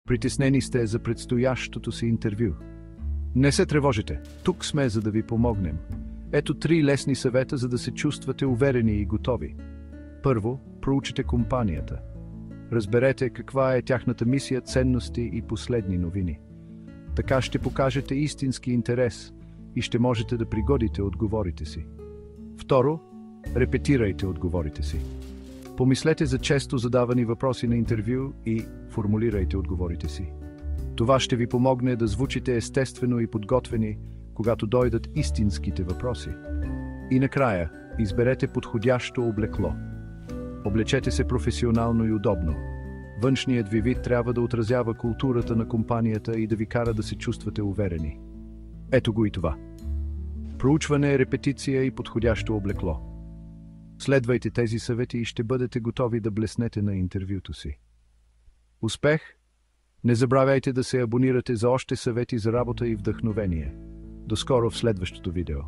Притеснени сте за предстоящото си интервю. Не се тревожите, тук сме, за да ви помогнем. Ето 3 лесни съвета, за да се чувствате уверени и готови. Първо, проучите компанията. Разберете каква е тяхната мисия, ценности и последни новини. Така ще покажете истински интерес и ще можете да пригодите отговорите си. Второ, репетирайте отговорите си. Помислете за често задавани въпроси на интервю и формулирайте отговорите си. Това ще ви помогне да звучите естествено и подготвени, когато дойдат истинските въпроси. И накрая, изберете подходящо облекло. Облечете се професионално и удобно. Външният ви вид трябва да отразява културата на компанията и да ви кара да се чувствате уверени. Ето го и това. Проучване, репетиция и подходящо облекло. Следвайте тези съвети и ще бъдете готови да блеснете на интервюто си. Успех! Не забравяйте да се абонирате за още съвети за работа и вдъхновение. До скоро в следващото видео.